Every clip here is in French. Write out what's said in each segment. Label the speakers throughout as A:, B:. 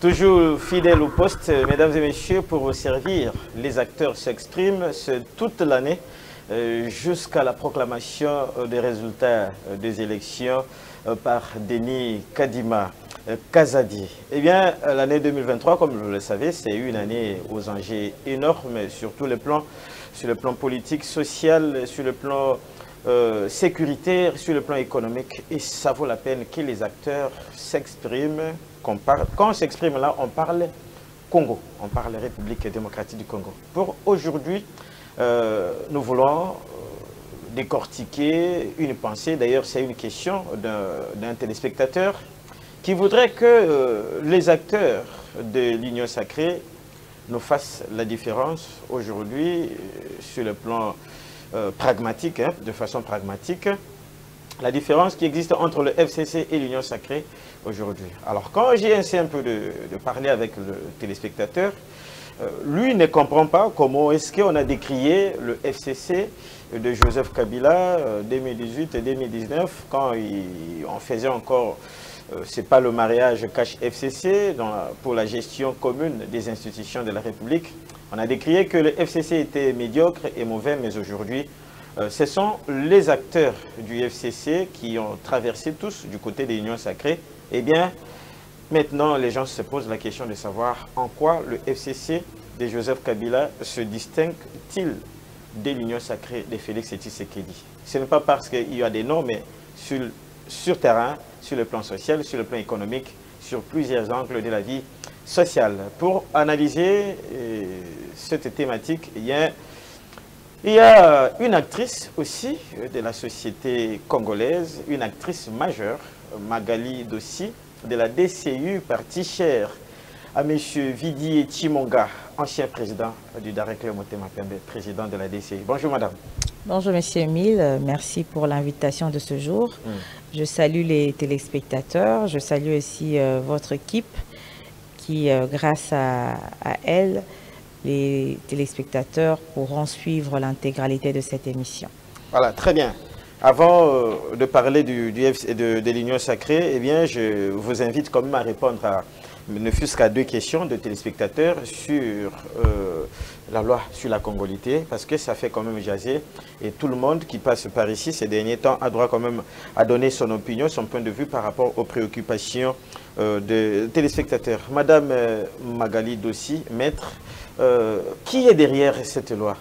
A: Toujours fidèle au poste, mesdames et messieurs, pour vous servir, les acteurs s'expriment toute l'année jusqu'à la proclamation des résultats des élections par Denis Kadima Kazadi. Eh bien, l'année 2023, comme vous le savez, c'est une année aux enjeux énormes sur tous les plans, sur le plan politique, social, sur le plan sécuritaire, sur le plan économique. Et ça vaut la peine que les acteurs s'expriment. Quand on s'exprime là, on parle Congo, on parle République démocratique du Congo. Pour aujourd'hui, nous voulons décortiquer une pensée. D'ailleurs, c'est une question d'un téléspectateur qui voudrait que les acteurs de l'Union sacrée nous fassent la différence aujourd'hui sur le plan pragmatique, hein, de façon pragmatique, la différence qui existe entre le FCC et l'Union sacrée aujourd'hui. Alors, quand j'ai essayé un peu de parler avec le téléspectateur, lui ne comprend pas comment est-ce qu'on a décrié le FCC de Joseph Kabila 2018 et 2019, quand on faisait encore, c'est pas le mariage cash FCC, pour la gestion commune des institutions de la République. On a décrié que le FCC était médiocre et mauvais, mais aujourd'hui, ce sont les acteurs du FCC qui ont traversé tous du côté de l'Union sacrée. Eh bien, maintenant, les gens se posent la question de savoir en quoi le FCC de Joseph Kabila se distingue-t-il de l'Union sacrée de Félix Tshisekedi. Ce n'est pas parce qu'il y a des noms, mais sur terrain, sur le plan social, sur le plan économique, sur plusieurs angles de la vie sociale. Pour analyser cette thématique, il y a une actrice aussi de la société congolaise, une actrice majeure, Magali Dossi, de la DCU, parti cher à M. Vidi Chimonga, ancien président du Darekle Motema Pembe, président de la DCU. Bonjour madame.
B: Bonjour monsieur Emile, merci pour l'invitation de ce jour. Je salue les téléspectateurs, je salue aussi votre équipe qui, grâce à elle, les téléspectateurs pourront suivre l'intégralité de cette émission. Voilà,
A: très bien. Avant de parler de l'Union sacrée, eh bien, je vous invite quand même à répondre à ne fût-ce qu'à 2 questions de téléspectateurs sur la loi sur la congolité, parce que ça fait quand même jaser. Et tout le monde qui passe par ici ces derniers temps a droit quand même à donner son opinion, son point de vue par rapport aux préoccupations des téléspectateurs. Madame Magali Dossi, maître, qui est derrière cette loi?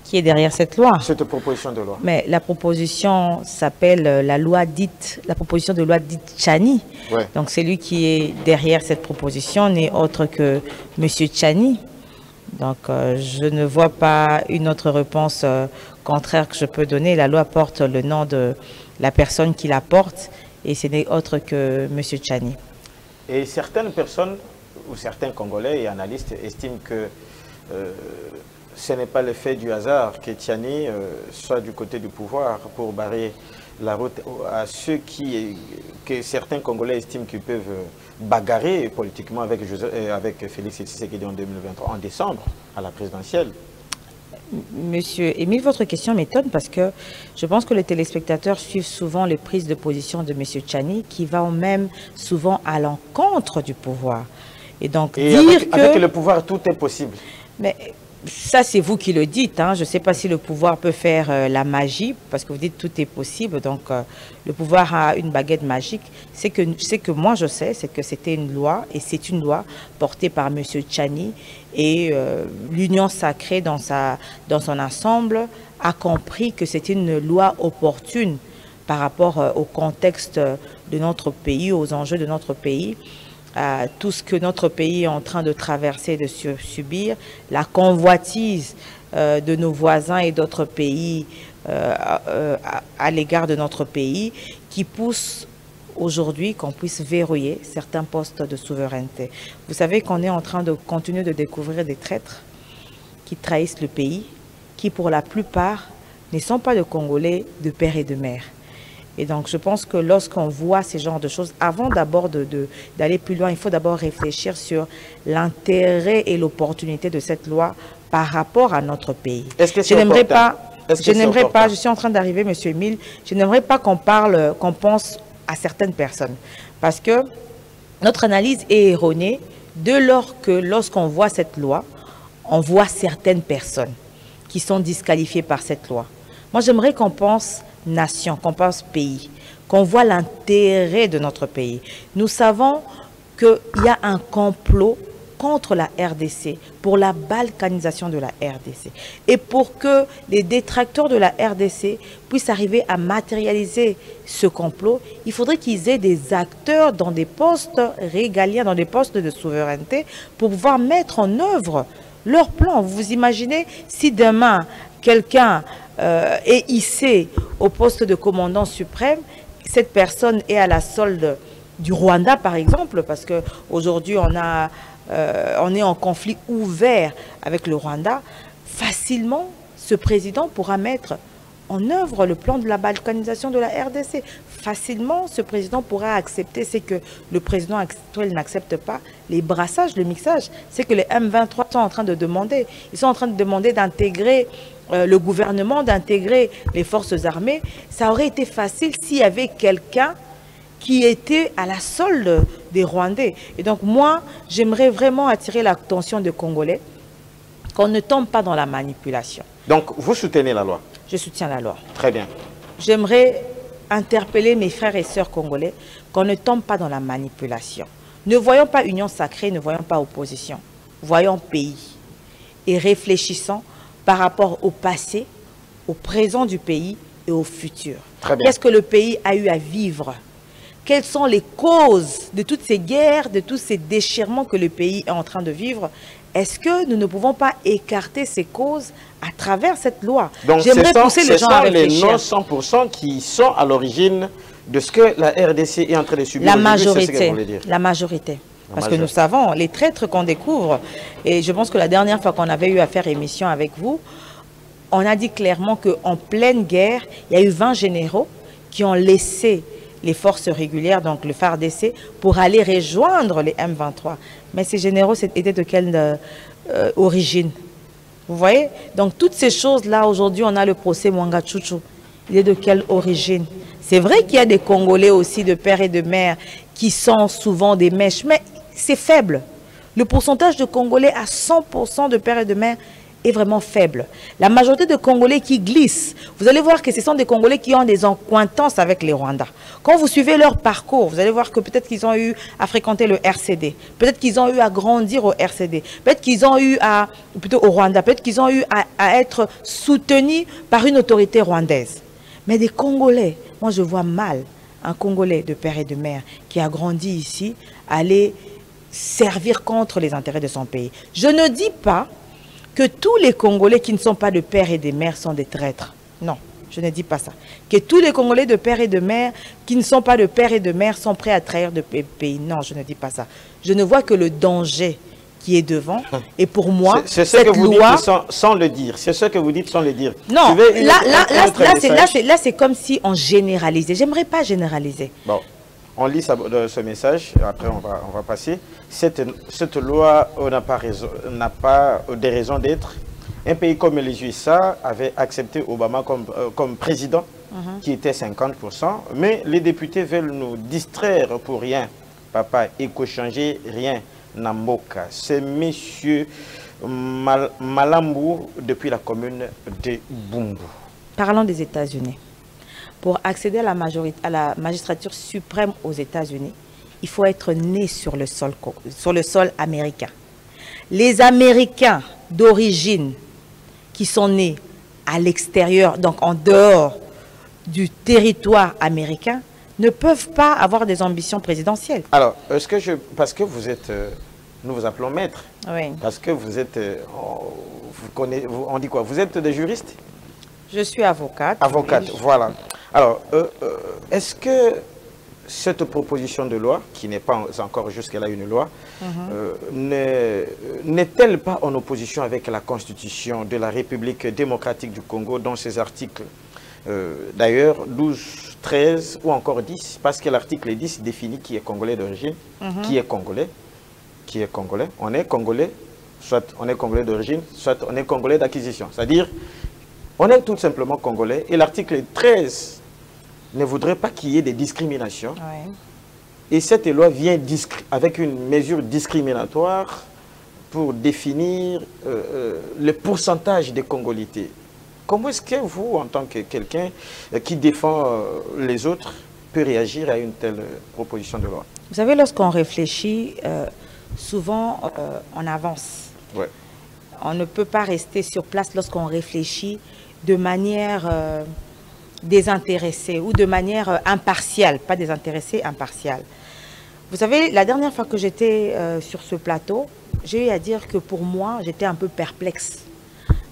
B: Qui est derrière cette loi?
A: Cette proposition de loi.
B: Mais la proposition s'appelle la proposition de loi dite Tchani. Ouais. Donc celui qui est derrière cette proposition n'est autre que M. Tchani. Donc je ne vois pas une autre réponse contraire que je peux donner. La loi porte le nom de la personne qui la porte et ce n'est autre que M. Tchani.
A: Et certaines personnes ou certains Congolais et analystes estiment que ce n'est pas l'effet du hasard que Tchani soit du côté du pouvoir pour barrer la route à ceux que certains Congolais estiment qu'ils peuvent bagarrer politiquement avec Félix Tshisekedi en 2023, en décembre, à la présidentielle.
B: Monsieur Émile, votre question m'étonne parce que je pense que les téléspectateurs suivent souvent les prises de position de Monsieur Tchani qui vont même souvent à l'encontre du pouvoir. Et donc
A: avec le pouvoir, tout est possible.
B: Mais ça, c'est vous qui le dites. Hein. Je ne sais pas si le pouvoir peut faire la magie, parce que vous dites tout est possible. Donc, le pouvoir a une baguette magique. C'est que moi, je sais, c'est que c'était une loi, et c'est une loi portée par M. Tchani. Et l'Union sacrée, dans son ensemble, a compris que c'était une loi opportune par rapport au contexte de notre pays, aux enjeux de notre pays. Tout ce que notre pays est en train de traverser, de subir, la convoitise de nos voisins et d'autres pays à l'égard de notre pays, qui pousse aujourd'hui qu'on puisse verrouiller certains postes de souveraineté. Vous savez qu'on est en train de continuer de découvrir des traîtres qui trahissent le pays, qui pour la plupart ne sont pas de Congolais de père et de mère. Et donc, je pense que lorsqu'on voit ces genres de choses, avant d'abord d'aller plus loin, il faut d'abord réfléchir sur l'intérêt et l'opportunité de cette loi par rapport à notre pays. Je n'aimerais pas, je suis en train d'arriver, Monsieur Émile, je n'aimerais pas qu'on pense à certaines personnes. Parce que notre analyse est erronée dès lors que lorsqu'on voit cette loi, on voit certaines personnes qui sont disqualifiées par cette loi. Moi, j'aimerais qu'on pense nation, qu'on pense pays, qu'on voit l'intérêt de notre pays. Nous savons qu'il y a un complot contre la RDC, pour la balkanisation de la RDC. Et pour que les détracteurs de la RDC puissent arriver à matérialiser ce complot, il faudrait qu'ils aient des acteurs dans des postes régaliens, dans des postes de souveraineté, pour pouvoir mettre en œuvre leur plan. Vous imaginez si demain, quelqu'un est hissé au poste de commandant suprême, cette personne est à la solde du Rwanda, par exemple, parce qu'aujourd'hui, on est en conflit ouvert avec le Rwanda. Facilement, ce président pourra mettre en œuvre le plan de la balkanisation de la RDC. Facilement, ce président pourra accepter ce que le président actuel n'accepte pas, les brassages, le mixage. C'est que les M23 sont en train de demander. Ils sont en train de demander d'intégrer le gouvernement, d'intégrer les forces armées. Ça aurait été facile s'il y avait quelqu'un qui était à la solde des Rwandais. Et donc moi, j'aimerais vraiment attirer l'attention des Congolais qu'on ne tombe pas dans la manipulation.
A: Donc vous soutenez la loi?
B: Je soutiens la loi.
A: Très bien.
B: J'aimerais interpeller mes frères et sœurs congolais qu'on ne tombe pas dans la manipulation. Ne voyons pas union sacrée, ne voyons pas opposition. Voyons pays et réfléchissons par rapport au passé, au présent du pays et au futur. Qu'est-ce que le pays a eu à vivre? Quelles sont les causes de toutes ces guerres, de tous ces déchirements que le pays est en train de vivre? Est-ce que nous ne pouvons pas écarter ces causes à travers cette loi?
A: Donc j'aimerais pousser les gens à réfléchir. Ce sont les non 100% qui sont à l'origine de ce que la RDC est en train de subir.
B: La majorité. La majorité. Parce que nous savons, les traîtres qu'on découvre, et je pense que la dernière fois qu'on avait eu à faire émission avec vous, on a dit clairement qu'en pleine guerre, il y a eu 20 généraux qui ont laissé les forces régulières, donc le FARDC, pour aller rejoindre les M23. Mais ces généraux étaient de quelle origine? Vous voyez? Donc toutes ces choses-là, aujourd'hui, on a le procès Mwanga Tchouchou. Il est de quelle origine? C'est vrai qu'il y a des Congolais aussi de père et de mère qui sont souvent des mèches, mais c'est faible. Le pourcentage de Congolais à 100% de père et de mère est vraiment faible. La majorité de Congolais qui glissent, vous allez voir que ce sont des Congolais qui ont des accointances avec les Rwandais. Quand vous suivez leur parcours, vous allez voir que peut-être qu'ils ont eu à fréquenter le RCD, peut-être qu'ils ont eu à grandir au RCD, peut-être qu'ils ont eu à, plutôt au Rwanda, peut-être qu'ils ont eu à être soutenus par une autorité rwandaise. Mais des Congolais, moi je vois mal un Congolais de père et de mère qui a grandi ici aller servir contre les intérêts de son pays. Je ne dis pas que tous les Congolais qui ne sont pas de père et de mère sont des traîtres. Non, je ne dis pas ça. Que tous les Congolais de père et de mère qui ne sont pas de père et de mère sont prêts à trahir le pays. Non, je ne dis pas ça. Je ne vois que le danger qui est devant. Et pour moi,
A: c'est ce que vous dites sans le dire. C'est ce que vous dites sans le dire.
B: Non, là c'est comme si on généralisait. J'aimerais pas généraliser.
A: Bon, on lit ce message, après on va passer. Cette loi n'a pas des raisons d'être. Un pays comme les USA avait accepté Obama comme président, qui était 50%, mais les députés veulent nous distraire pour rien. Papa, éco-changer, rien. Namboka, c'est M. Malambou depuis la commune de Bumbu.
B: Parlons des États-Unis. Pour accéder à la magistrature suprême aux États-Unis, il faut être né sur le sol américain. Les Américains d'origine qui sont nés à l'extérieur, donc en dehors du territoire américain, ne peuvent pas avoir des ambitions présidentielles.
A: Alors, parce que vous êtes, nous vous appelons maître,
B: oui.
A: Parce que vous êtes, on dit quoi? Vous êtes des juristes?
B: Je suis avocate.
A: Avocate,
B: oui.
A: Voilà. Alors, est-ce que cette proposition de loi, qui n'est pas encore jusque-là une loi, n'est-elle pas en opposition avec la Constitution de la République démocratique du Congo dans ses articles d'ailleurs 12, 13 ou encore 10, parce que l'article 10 définit qui est congolais d'origine, qui est congolais. On est congolais, soit on est congolais d'origine, soit on est congolais d'acquisition. C'est-à-dire, on est tout simplement congolais. Et l'article 13 ne voudrait pas qu'il y ait des discriminations.
B: Oui.
A: Et cette loi vient avec une mesure discriminatoire pour définir le pourcentage de congolités. Comment est-ce que vous, en tant que quelqu'un qui défend les autres, peut réagir à une telle proposition de loi?
B: Vous savez, lorsqu'on réfléchit, souvent on avance.
A: Ouais.
B: On ne peut pas rester sur place lorsqu'on réfléchit de manière désintéressée ou de manière impartiale, pas désintéressée, impartiale. Vous savez, la dernière fois que j'étais sur ce plateau, j'ai eu à dire que pour moi, j'étais un peu perplexe.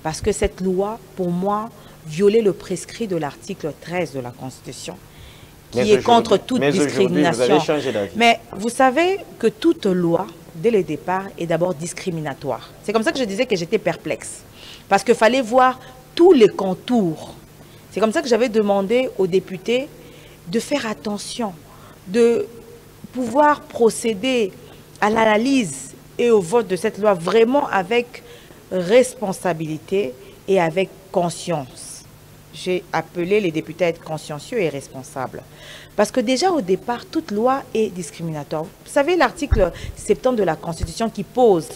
B: Parce que cette loi, pour moi, violait le prescrit de l'article 13 de la Constitution, qui est contre toute discrimination.
A: Vous avez changé d'avis.
B: Mais vous savez que toute loi, dès le départ, est d'abord discriminatoire. C'est comme ça que je disais que j'étais perplexe. Parce qu'il fallait voir tous les contours. C'est comme ça que j'avais demandé aux députés de faire attention, de pouvoir procéder à l'analyse et au vote de cette loi vraiment avec responsabilité et avec conscience. J'ai appelé les députés à être consciencieux et responsables. Parce que déjà au départ, toute loi est discriminatoire. Vous savez, l'article 70 de la Constitution qui pose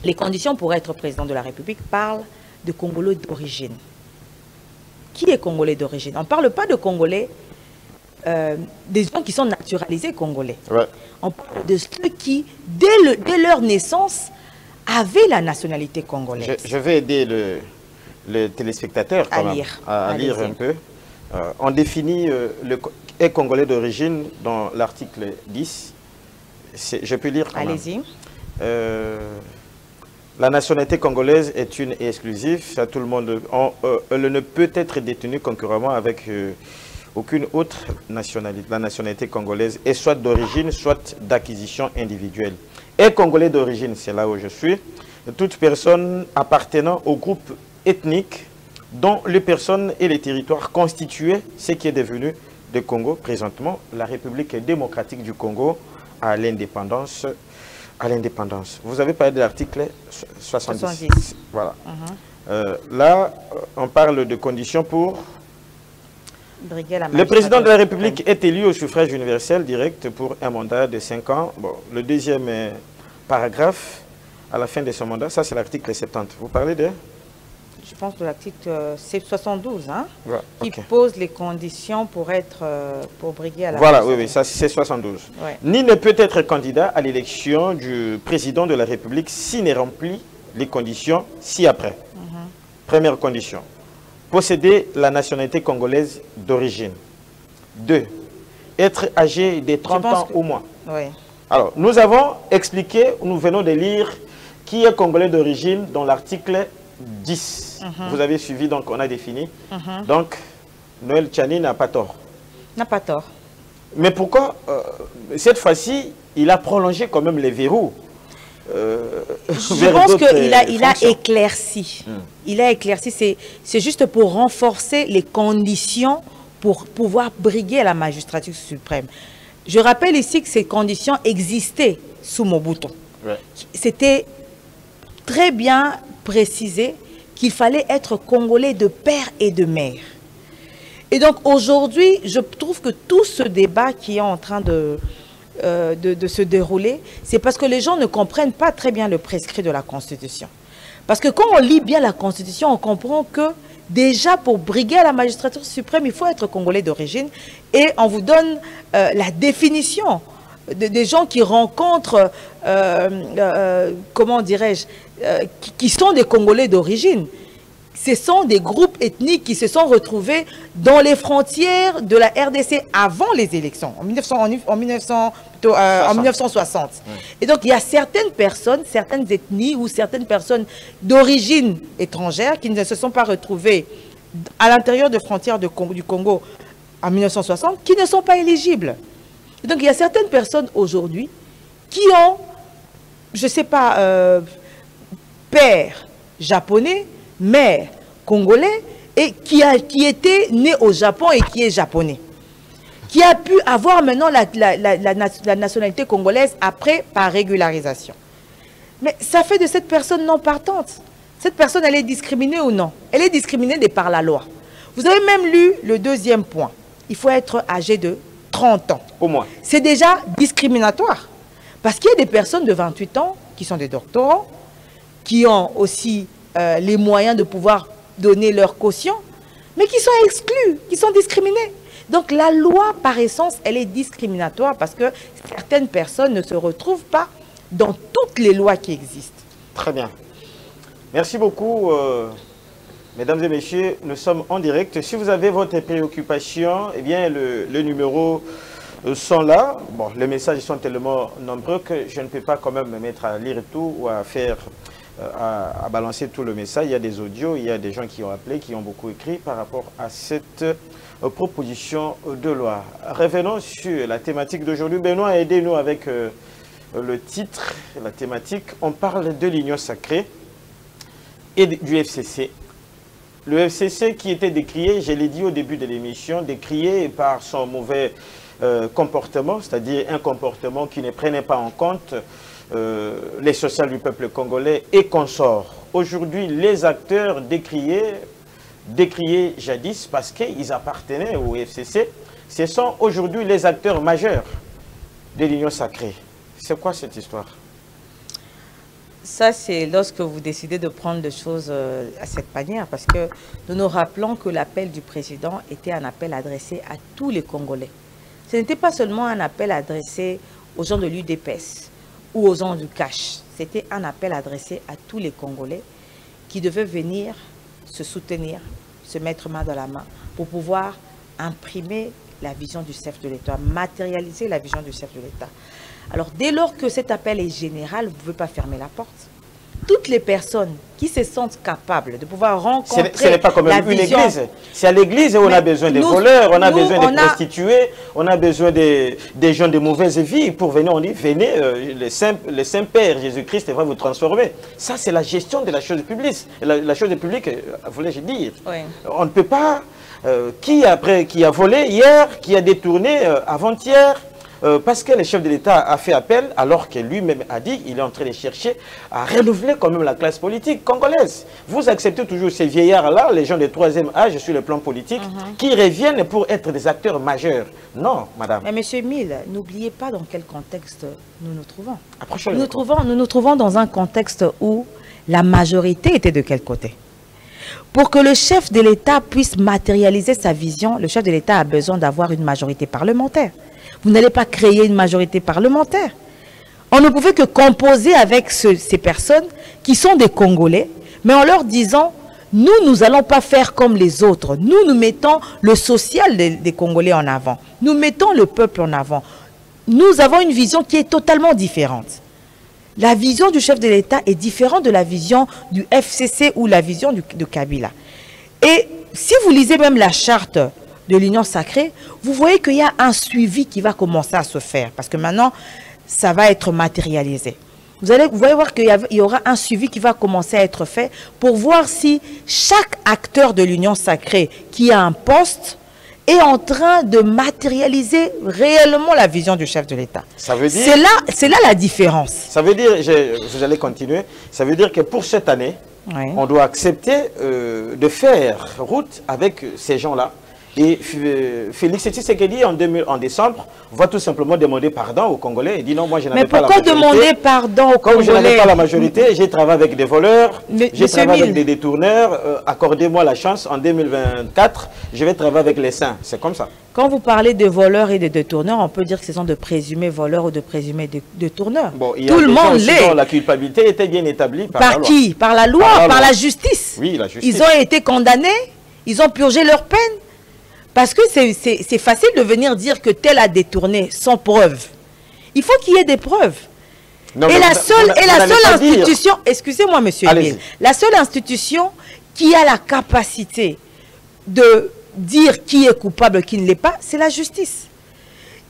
B: les conditions pour être président de la République parle de Congolais d'origine. Qui est Congolais d'origine? On ne parle pas de Congolais, des gens qui sont naturalisés Congolais. Ouais. On parle de ceux qui, dès leur naissance, avaient la nationalité congolaise.
A: Je vais aider le téléspectateur quand même, à lire un peu. On définit le Congolais d'origine dans l'article 10. Je peux lire quand même.
B: Allez-y.
A: La nationalité congolaise est une et exclusive. À tout le monde, elle ne peut être détenue concurremment avec aucune autre nationalité. La nationalité congolaise est soit d'origine, soit d'acquisition individuelle. Et Congolais d'origine, c'est là où je suis, toute personne appartenant au groupe ethnique dont les personnes et les territoires constituaient ce qui est devenu le Congo, présentement la République démocratique du Congo à l'indépendance. Vous avez parlé de l'article 70. Voilà. Là, on parle de conditions pour... Le président de la République est élu au suffrage universel direct pour un mandat de 5 ans. Bon, le deuxième paragraphe, à la fin de son mandat, ça c'est l'article 70. Vous parlez de...
B: Je pense de l'article 72, hein,
A: ouais,
B: qui pose les conditions pour être pour briguer à la...
A: Voilà, oui, ça c'est 72.
B: Ouais.
A: Ni ne peut être candidat à l'élection du président de la République s'il ne remplit les conditions ci-après. Première condition. Posséder la nationalité congolaise d'origine. 2. Être âgé de 30 ans au moins.
B: Oui.
A: Alors, nous avons expliqué, nous venons de lire qui est congolais d'origine dans l'article 10. Vous avez suivi, donc on a défini. Donc, Noël Tchani n'a pas tort.
B: N'a pas tort.
A: Mais pourquoi, cette fois-ci, il a prolongé quand même les verrous?
B: Je pense qu'il a éclairci. Il a éclairci, c'est juste pour renforcer les conditions pour pouvoir briguer à la magistrature suprême. Je rappelle ici que ces conditions existaient sous Mobutu. Ouais. C'était très bien précisé qu'il fallait être congolais de père et de mère. Et donc aujourd'hui, je trouve que tout ce débat qui est en train de se dérouler, c'est parce que les gens ne comprennent pas très bien le prescrit de la Constitution. Parce que quand on lit bien la Constitution, on comprend que déjà pour briguer à la magistrature suprême, il faut être congolais d'origine. Et on vous donne la définition des gens qui rencontrent, comment dirais-je, qui sont des Congolais d'origine. Ce sont des groupes ethniques qui se sont retrouvés dans les frontières de la RDC avant les élections, en 1960. Oui. Et donc, il y a certaines personnes, certaines ethnies ou certaines personnes d'origine étrangère qui ne se sont pas retrouvées à l'intérieur des frontières du Congo en 1960, qui ne sont pas éligibles. Et donc, il y a certaines personnes aujourd'hui qui ont, je ne sais pas, père japonais, mère congolais, et qui était né au Japon et qui est japonais, qui a pu avoir maintenant la nationalité congolaise après par régularisation. Mais ça fait de cette personne non partante. Cette personne, elle est discriminée ou non? Elle est discriminée de par la loi. Vous avez même lu le deuxième point. Il faut être âgé de 30 ans.
A: Au moins.
B: C'est déjà discriminatoire. Parce qu'il y a des personnes de 28 ans qui sont des doctorants, qui ont aussi les moyens de pouvoir donner leur caution, mais qui sont exclus, qui sont discriminés. Donc la loi, par essence, elle est discriminatoire parce que certaines personnes ne se retrouvent pas dans toutes les lois qui existent.
A: Très bien. Merci beaucoup, mesdames et messieurs. Nous sommes en direct. Si vous avez votre préoccupation, eh bien, le numéro sont là. Bon, les messages sont tellement nombreux que je ne peux pas quand même me mettre à lire tout ou à faire... à balancer tout le message. Il y a des audios, il y a des gens qui ont appelé, qui ont beaucoup écrit par rapport à cette proposition de loi. Revenons sur la thématique d'aujourd'hui. Benoît, aidez-nous avec le titre, la thématique. On parle de l'Union sacrée et du FCC. Le FCC qui était décrié, je l'ai dit au début de l'émission, décrié par son mauvais comportement, c'est-à-dire un comportement qui ne prenait pas en compte l'essentiel du peuple congolais et consorts. Aujourd'hui, les acteurs décriés jadis parce qu'ils appartenaient au FCC, ce sont aujourd'hui les acteurs majeurs de l'Union sacrée. C'est quoi cette histoire?
B: Ça, c'est lorsque vous décidez de prendre les choses à cette manière, parce que nous nous rappelons que l'appel du président était un appel adressé à tous les Congolais. Ce n'était pas seulement un appel adressé aux gens de l'UDPS ou aux gens du cash. C'était un appel adressé à tous les Congolais qui devaient venir se soutenir, se mettre main dans la main pour pouvoir imprimer la vision du chef de l'État, matérialiser la vision du chef de l'État. Alors, dès lors que cet appel est général, vous ne pouvez pas fermer la porte. Toutes les personnes qui se sentent capables de pouvoir rencontrer
A: ce n'est pas comme une église. C'est à l'église où on a besoin des voleurs, on a besoin des prostituées, on a besoin des gens de mauvaise vie. Pour venir, on dit, venez, le Saint-Père Jésus-Christ va vous transformer. Ça, c'est la gestion de la chose publique. La chose publique, voulais-je dire. Oui. On ne peut pas... qui a volé hier, qui a détourné avant-hier, parce que le chef de l'État a fait appel, alors que lui-même a dit qu'il est en train de chercher à renouveler quand même la classe politique congolaise. Vous acceptez toujours ces vieillards-là, les gens de troisième âge sur le plan politique, qui reviennent pour être des acteurs majeurs. Non, madame.
B: Mais monsieur Mille, n'oubliez pas dans quel contexte nous nous trouvons.
A: Nous
B: nous trouvons dans un contexte où la majorité était de quel côté? Pour que le chef de l'État puisse matérialiser sa vision, le chef de l'État a besoin d'avoir une majorité parlementaire. Vous n'allez pas créer une majorité parlementaire. On ne pouvait que composer avec ces personnes qui sont des Congolais, mais en leur disant, nous n'allons pas faire comme les autres. Nous mettons le social des Congolais en avant. Nous mettons le peuple en avant. Nous avons une vision qui est totalement différente. La vision du chef de l'État est différente de la vision du FCC ou la vision de Kabila. Et si vous lisez même la charte de l'Union sacrée, vous voyez qu'il y a un suivi qui va commencer à se faire. Parce que maintenant, ça va être matérialisé. vous allez voir qu'il y aura un suivi qui va commencer à être fait pour voir si chaque acteur de l'Union sacrée qui a un poste est en train de matérialiser réellement la vision du chef de l'État.
A: Ça veut dire...
B: C'est là la différence.
A: Ça veut dire, j'allais continuer, ça veut dire que pour cette année, on doit accepter de faire route avec ces gens-là. Et Félix Tshisekedi, en décemembre, va tout simplement demander pardon aux Congolais. Il dit non, moi je n'avais pas la majorité.
B: Mais pourquoi demander pardon aux Congolais?
A: Comme je n'avais pas la majorité, j'ai travaillé avec des voleurs, j'ai travaillé avec des détourneurs. Accordez-moi la chance, en 2024, je vais travailler avec les saints. C'est comme ça.
B: Quand vous parlez de voleurs et de détourneurs, on peut dire que ce sont de présumés voleurs ou de présumés détourneurs.
A: Bon,
B: tout le monde l'est.
A: La culpabilité était bien établie par la loi.
B: Par qui? Par la loi, par la justice.
A: Oui, la justice.
B: Ils ont été condamnés, ils ont purgé leur peine. Parce que c'est facile de venir dire que tel a détourné sans preuve. Il faut qu'il y ait des preuves. Non, et la seule institution, excusez-moi monsieur Emile, la seule institution qui a la capacité de dire qui est coupable, qui ne l'est pas, c'est la justice.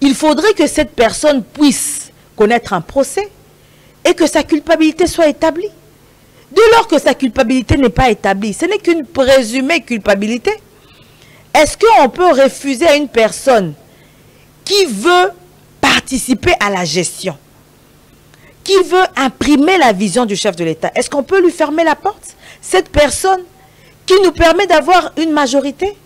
B: Il faudrait que cette personne puisse connaître un procès et que sa culpabilité soit établie. Dès lors que sa culpabilité n'est pas établie, ce n'est qu'une présumée culpabilité. Est-ce qu'on peut refuser à une personne qui veut participer à la gestion, qui veut imprimer la vision du chef de l'État, est-ce qu'on peut lui fermer la porte? Cette personne qui nous permet d'avoir une majorité,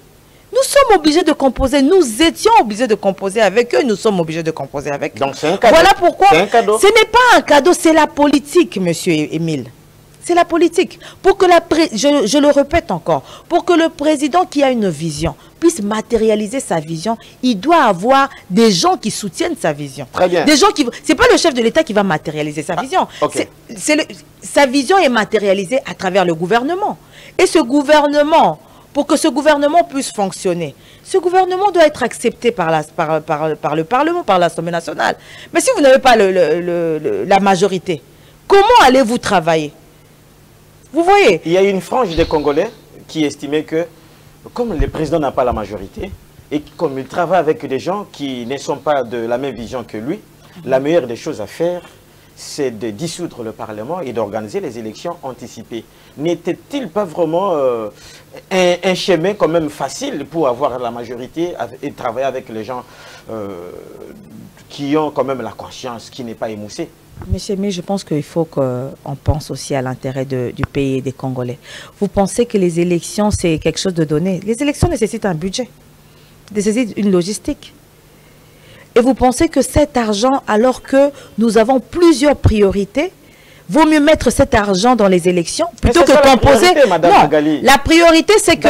B: nous sommes obligés de composer, nous étions obligés de composer avec eux, nous sommes obligés de composer avec eux.
A: Donc c'est un cadeau.
B: Voilà pourquoi
A: un cadeau.
B: Ce n'est pas un cadeau, c'est la politique, monsieur Émile. C'est la politique. Pour que je le répète encore, pour que le président qui a une vision puisse matérialiser sa vision, il doit avoir des gens qui soutiennent sa vision.
A: Très bien.
B: Des gens qui... C'est pas le chef de l'État qui va matérialiser sa vision.
A: Okay.
B: Sa vision est matérialisée à travers le gouvernement. Et ce gouvernement, pour que ce gouvernement puisse fonctionner, ce gouvernement doit être accepté par le Parlement, par l'Assemblée nationale. Mais si vous n'avez pas la majorité, comment allez-vous travailler? Vous voyez?
A: Il y a une frange des Congolais qui estimait que, comme le président n'a pas la majorité, et comme il travaille avec des gens qui ne sont pas de la même vision que lui, la meilleure des choses à faire, c'est de dissoudre le Parlement et d'organiser les élections anticipées. N'était-il pas vraiment un chemin quand même facile pour avoir la majorité et travailler avec les gens qui ont quand même la conscience, qui n'est pas émoussée?
B: Monsieur, mais je pense qu'il faut qu'on pense aussi à l'intérêt du pays et des Congolais. Vous pensez que les élections, c'est quelque chose de donné? Les élections nécessitent un budget, nécessitent une logistique. Et vous pensez que cet argent, alors que nous avons plusieurs priorités, vaut mieux mettre cet argent dans les élections plutôt que composer... Non, la priorité, c'est que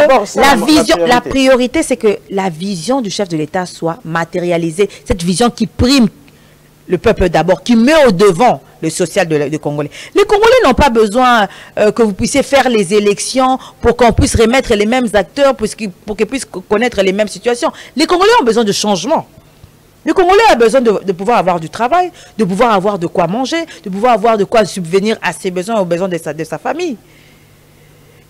B: la priorité, c'est que la vision du chef de l'État soit matérialisée. Cette vision qui prime le peuple d'abord, qui met au devant le social des Congolais. Les Congolais n'ont pas besoin que vous puissiez faire les élections pour qu'on puisse remettre les mêmes acteurs, pour qu'ils puissent connaître les mêmes situations. Les Congolais ont besoin de changement. Le Congolais a besoin de pouvoir avoir du travail, de pouvoir avoir de quoi manger, de pouvoir avoir de quoi subvenir à ses besoins et aux besoins de sa famille.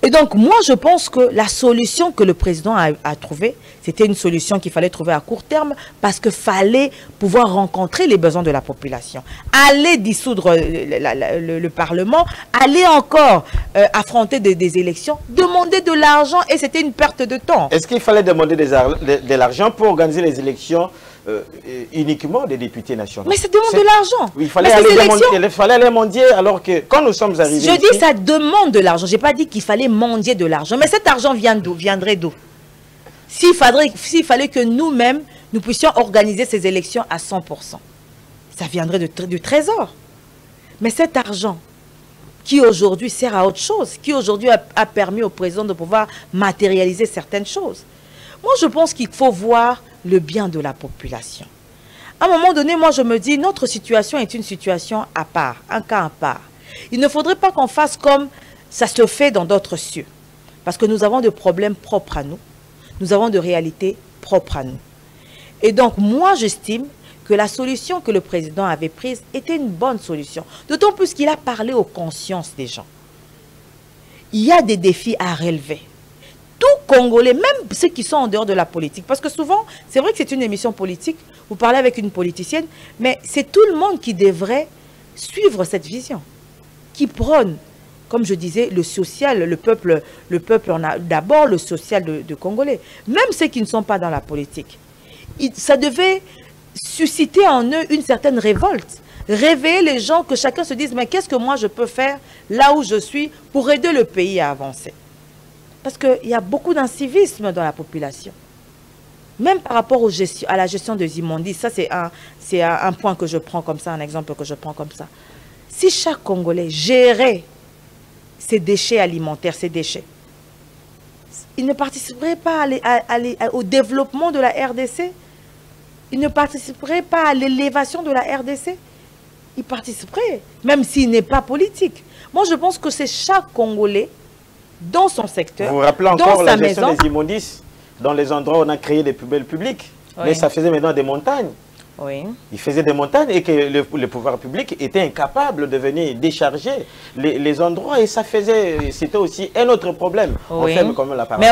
B: Et donc, moi, je pense que la solution que le président a trouvée, c'était une solution qu'il fallait trouver à court terme parce qu'il fallait pouvoir rencontrer les besoins de la population. Aller dissoudre le Parlement, aller encore affronter des élections, demander de l'argent et c'était une perte de temps.
A: Est-ce qu'il fallait demander de l'argent pour organiser les élections uniquement des députés nationaux?
B: Mais ça demande de l'argent.
A: Il fallait aller mendier alors que quand nous sommes arrivés
B: Je dis ça demande de l'argent. Je n'ai pas dit qu'il fallait mendier de l'argent. Mais cet argent viendrait d'où? S'il fallait que nous-mêmes, nous puissions organiser ces élections à 100%. Ça viendrait du trésor. Mais cet argent qui aujourd'hui sert à autre chose, qui aujourd'hui a permis au président de pouvoir matérialiser certaines choses. Moi, je pense qu'il faut voir le bien de la population. À un moment donné, moi, je me dis, notre situation est une situation à part, un cas à part. Il ne faudrait pas qu'on fasse comme ça se fait dans d'autres cieux. Parce que nous avons des problèmes propres à nous. Nous avons des réalités propres à nous. Et donc, moi, j'estime que la solution que le président avait prise était une bonne solution. D'autant plus qu'il a parlé aux consciences des gens. Il y a des défis à relever. Tout Congolais, même ceux qui sont en dehors de la politique. Parce que souvent, c'est vrai que c'est une émission politique, vous parlez avec une politicienne, mais c'est tout le monde qui devrait suivre cette vision qui prône, comme je disais, le social, le peuple en a d'abord le social de Congolais. Même ceux qui ne sont pas dans la politique. Ça devait susciter en eux une certaine révolte. Réveiller les gens, que chacun se dise, mais qu'est-ce que moi je peux faire là où je suis pour aider le pays à avancer? Parce qu'il y a beaucoup d'incivisme dans la population. Même par rapport à la gestion des immondices, ça c'est un point que je prends comme ça, un exemple que je prends comme ça. Si chaque Congolais gérait ses déchets alimentaires, ses déchets, il ne participerait pas au développement de la RDC, il ne participerait pas à l'élévation de la RDC, il participerait, même s'il n'est pas politique. Moi, je pense que c'est chaque Congolais, dans son secteur,
A: vous vous rappelez encore
B: dans sa
A: la gestion
B: maison,
A: des immondices, dans les endroits où on a créé des poubelles publiques,
B: oui.
A: Mais ça faisait maintenant des montagnes.
B: Oui.
A: Il faisait des montagnes et que le pouvoir public était incapable de venir décharger les endroits et ça faisait, c'était aussi un autre problème.
B: Oui.
A: On fait comme la
B: mais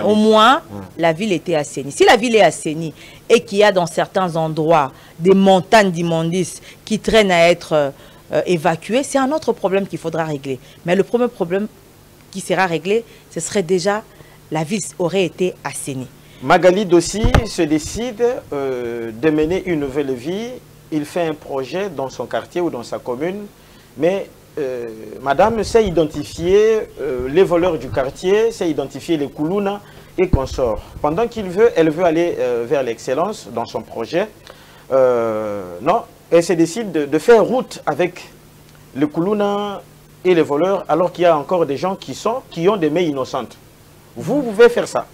B: au moins, la ville était assainie. Si la ville est assainie et qu'il y a dans certains endroits des montagnes d'immondices qui traînent à être évacuées, c'est un autre problème qu'il faudra régler. Mais le premier problème qui sera réglé, ce serait déjà la ville aurait été assainie.
A: Magali Dossi se décide de mener une nouvelle vie. Il fait un projet dans son quartier ou dans sa commune. Mais madame sait identifier les voleurs du quartier, sait identifier les Koulouna et consorts. Pendant elle veut aller vers l'excellence dans son projet. Non, elle se décide de faire route avec les Koulouna et les voleurs alors qu'il y a encore des gens qui ont des mains innocentes. Vous pouvez faire ça.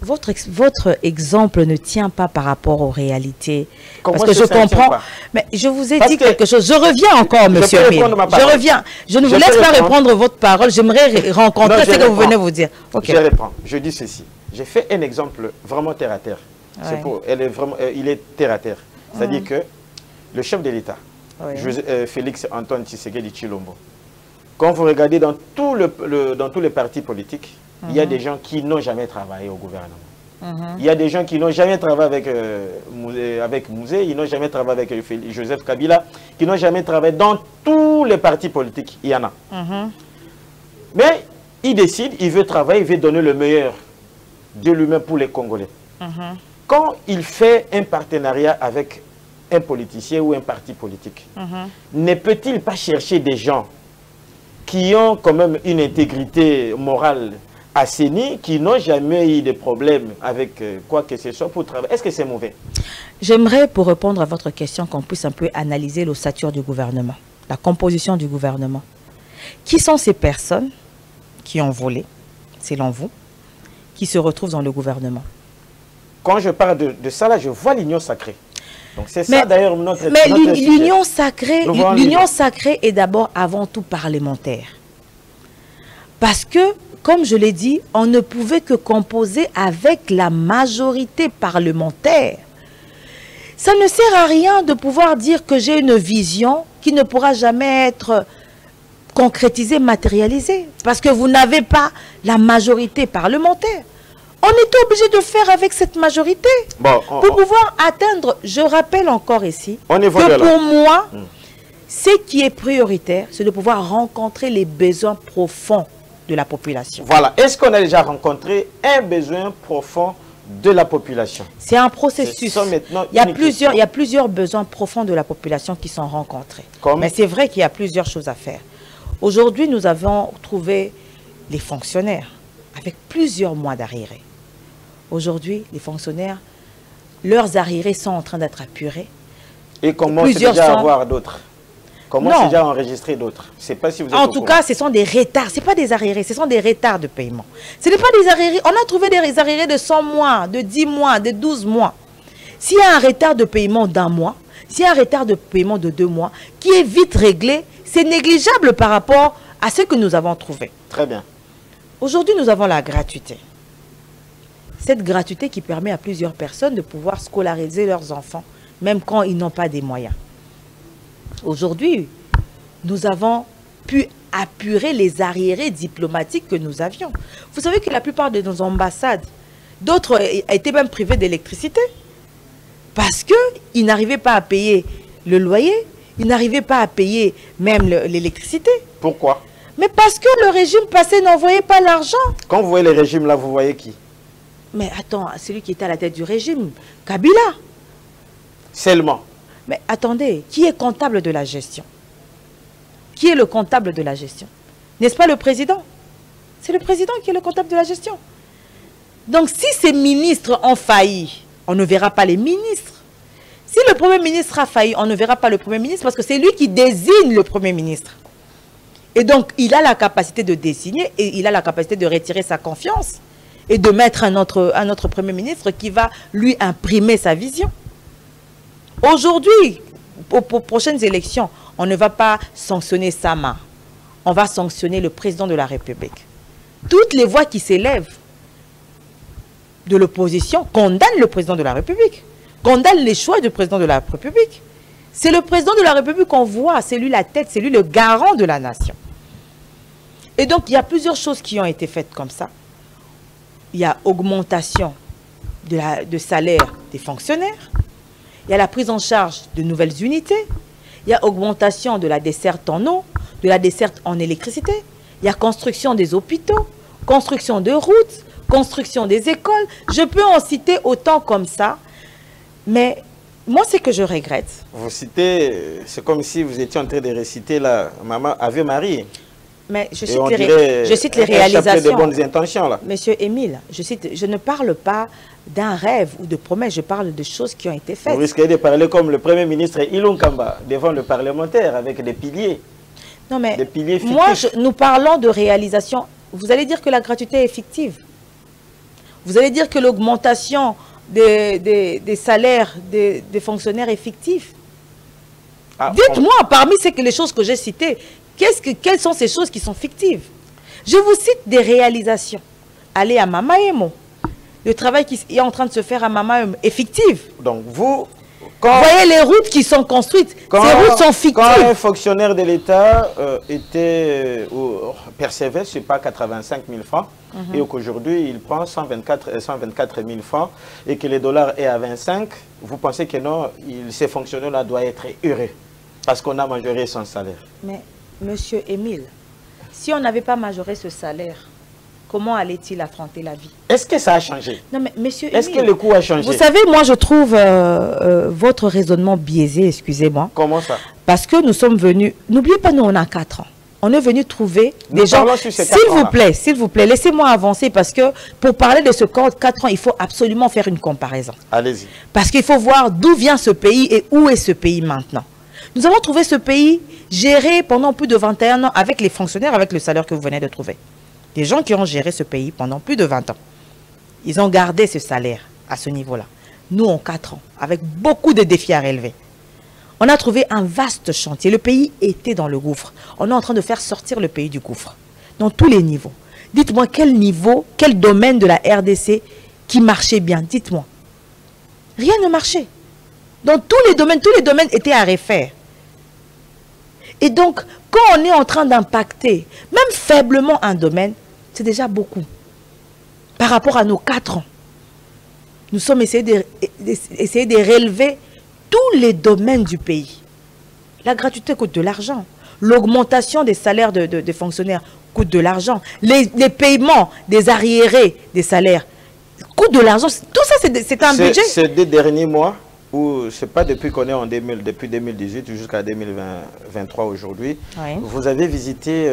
B: Votre exemple ne tient pas par rapport aux réalités.
A: Comment
B: parce que je comprends. Mais je vous ai dit quelque chose. Je reviens encore, monsieur Emile. Je reviens. Je ne vous laisse pas répondre votre parole. J'aimerais rencontrer ce que vous venez vous dire. Okay.
A: Je réponds. Je dis ceci. J'ai fait un exemple vraiment terre à terre. Ouais. Il est terre à terre. C'est-à-dire que le chef de l'État, Félix Antoine Tshisekedi Tshilombo, quand vous regardez dans tous les partis politiques, il y a des gens qui n'ont jamais travaillé au gouvernement. Il y a des gens qui n'ont jamais travaillé avec Mouzé, ils n'ont jamais travaillé avec Joseph Kabila, qui n'ont jamais travaillé dans tous les partis politiques. Il y en a. Mais il décide, il veut travailler, il veut donner le meilleur de lui-même pour les Congolais. Quand il fait un partenariat avec un politicien ou un parti politique, ne peut-il pas chercher des gens qui ont quand même une intégrité morale assainis, qui n'ont jamais eu de problème avec quoi que ce soit pour travailler. Est-ce que c'est mauvais?
B: J'aimerais, pour répondre à votre question, qu'on puisse un peu analyser l'ossature du gouvernement, la composition du gouvernement. Qui sont ces personnes qui ont volé, selon vous, qui se retrouvent dans le gouvernement?
A: Quand je parle de ça, là, je vois l'union sacrée. Donc c'est ça d'ailleurs notre
B: Mais l'union sacrée est d'abord avant tout parlementaire. Parce que, comme je l'ai dit, on ne pouvait que composer avec la majorité parlementaire. Ça ne sert à rien de pouvoir dire que j'ai une vision qui ne pourra jamais être concrétisée, matérialisée. Parce que vous n'avez pas la majorité parlementaire. On était obligé de faire avec cette majorité pour pouvoir atteindre, je rappelle encore ici, que pour moi, ce qui est prioritaire, c'est de pouvoir rencontrer les besoins profonds de la population.
A: Voilà. Est-ce qu'on a déjà rencontré un besoin profond de la population?
B: C'est un processus. Il y a plusieurs besoins profonds de la population qui sont rencontrés. Mais c'est vrai qu'il y a plusieurs choses à faire. Aujourd'hui, nous avons trouvé les fonctionnaires avec plusieurs mois d'arriérés. Aujourd'hui, les fonctionnaires, leurs arriérés sont en train d'être apurés.
A: Et comment déjà avoir d'autres? Comment c'est déjà enregistré d'autres? C'est pas si vous êtes
B: en tout cas, ce sont des retards. Ce n'est pas des arriérés, ce sont des retards de paiement. Ce n'est pas des arriérés. On a trouvé des arriérés de 100 mois, de 10 mois, de 12 mois. S'il y a un retard de paiement d'1 mois, s'il y a un retard de paiement de 2 mois, qui est vite réglé, c'est négligeable par rapport à ce que nous avons trouvé.
A: Très bien.
B: Aujourd'hui, nous avons la gratuité. Cette gratuité qui permet à plusieurs personnes de pouvoir scolariser leurs enfants, même quand ils n'ont pas des moyens. Aujourd'hui, nous avons pu apurer les arriérés diplomatiques que nous avions. Vous savez que la plupart de nos ambassades, d'autres étaient même privés d'électricité parce qu'ils n'arrivaient pas à payer le loyer, Ils n'arrivaient pas à payer même l'électricité.
A: Pourquoi?
B: Mais parce que le régime passé n'envoyait pas l'argent.
A: Quand vous voyez les régimes là, vous voyez qui?
B: Mais attends, celui qui était à la tête du régime, Kabila.
A: Seulement.
B: Mais attendez, qui est comptable de la gestion? Qui est le comptable de la gestion? N'est-ce pas le président? C'est le président qui est le comptable de la gestion. Donc si ces ministres ont failli, on ne verra pas les ministres. Si le Premier ministre a failli, on ne verra pas le Premier ministre parce que c'est lui qui désigne le Premier ministre. Et donc, il a la capacité de désigner et il a la capacité de retirer sa confiance et de mettre un autre Premier ministre qui va lui imprimer sa vision. Aujourd'hui, aux prochaines élections, on ne va pas sanctionner Sama. On va sanctionner le président de la République. Toutes les voix qui s'élèvent de l'opposition condamnent le président de la République, condamnent les choix du président de la République. C'est le président de la République qu'on voit, c'est lui la tête, c'est lui le garant de la nation. Et donc, il y a plusieurs choses qui ont été faites comme ça. Il y a augmentation de salaire des fonctionnaires. Il y a la prise en charge de nouvelles unités. Il y a augmentation de la desserte en eau, de la desserte en électricité. Il y a construction des hôpitaux, construction de routes, construction des écoles. Je peux en citer autant comme ça. Mais moi, ce que je regrette...
A: Vous citez, c'est comme si vous étiez en train de réciter la Maman Ave Marie.
B: Mais je cite les réalisations.
A: De bonnes intentions, là.
B: Monsieur Émile, je ne parle pas d'un rêve ou de promesses, je parle de choses qui ont été faites.
A: Vous risquez de parler comme le Premier ministre Ilon Kamba, devant le parlementaire, avec des piliers.
B: Non mais,
A: des piliers fictifs.
B: moi, nous parlons de réalisation. Vous allez dire que la gratuité est fictive. Vous allez dire que l'augmentation des salaires des fonctionnaires est fictive. Ah, dites-moi, parmi les choses que j'ai citées, quelles sont ces choses qui sont fictives? Je vous cite des réalisations. Allez à Mamaemo. Le travail qui est en train de se faire à Mamaemo est fictif.
A: Donc vous
B: voyez les routes qui sont construites. Ces routes sont fictives.
A: Quand un fonctionnaire de l'État percevait, je ne sais pas, 85 000 francs, et qu'aujourd'hui il prend 124 000 francs, et que le dollar est à 25, vous pensez que non, ces fonctionnaires-là doivent être heureux, parce qu'on a majoré son salaire. Mais,
B: monsieur Émile, si on n'avait pas majoré ce salaire, comment allait-il affronter la vie?
A: Est-ce que ça a changé?
B: Non, mais monsieur
A: Est-ce que le coût a changé?
B: Vous savez, moi, je trouve votre raisonnement biaisé, excusez-moi.
A: Comment ça?
B: Parce que nous sommes venus... N'oubliez pas, nous, on a 4 ans. On est venu trouver des gens... S'il vous plaît, laissez-moi avancer parce que pour parler de ce code 4 ans, il faut absolument faire une comparaison.
A: Allez-y.
B: Parce qu'il faut voir d'où vient ce pays et où est ce pays maintenant. Nous avons trouvé ce pays géré pendant plus de 21 ans avec les fonctionnaires, avec le salaire que vous venez de trouver. Des gens qui ont géré ce pays pendant plus de 20 ans. Ils ont gardé ce salaire à ce niveau-là. Nous, en 4 ans, avec beaucoup de défis à relever. On a trouvé un vaste chantier. Le pays était dans le gouffre. On est en train de faire sortir le pays du gouffre. Dans tous les niveaux. Dites-moi quel niveau, quel domaine de la RDC qui marchait bien. Dites-moi. Rien ne marchait. Dans tous les domaines étaient à refaire. Et donc, quand on est en train d'impacter, même faiblement un domaine, c'est déjà beaucoup. Par rapport à nos 4 ans, nous sommes essayés de relever tous les domaines du pays. La gratuité coûte de l'argent. L'augmentation des salaires des fonctionnaires coûte de l'argent. Les paiements des arriérés des salaires coûtent de l'argent. Tout ça, c'est un budget.
A: Ces 2 derniers mois, ou je ne sais pas depuis qu'on est depuis 2018 jusqu'à 2023 aujourd'hui, oui. Vous avez visité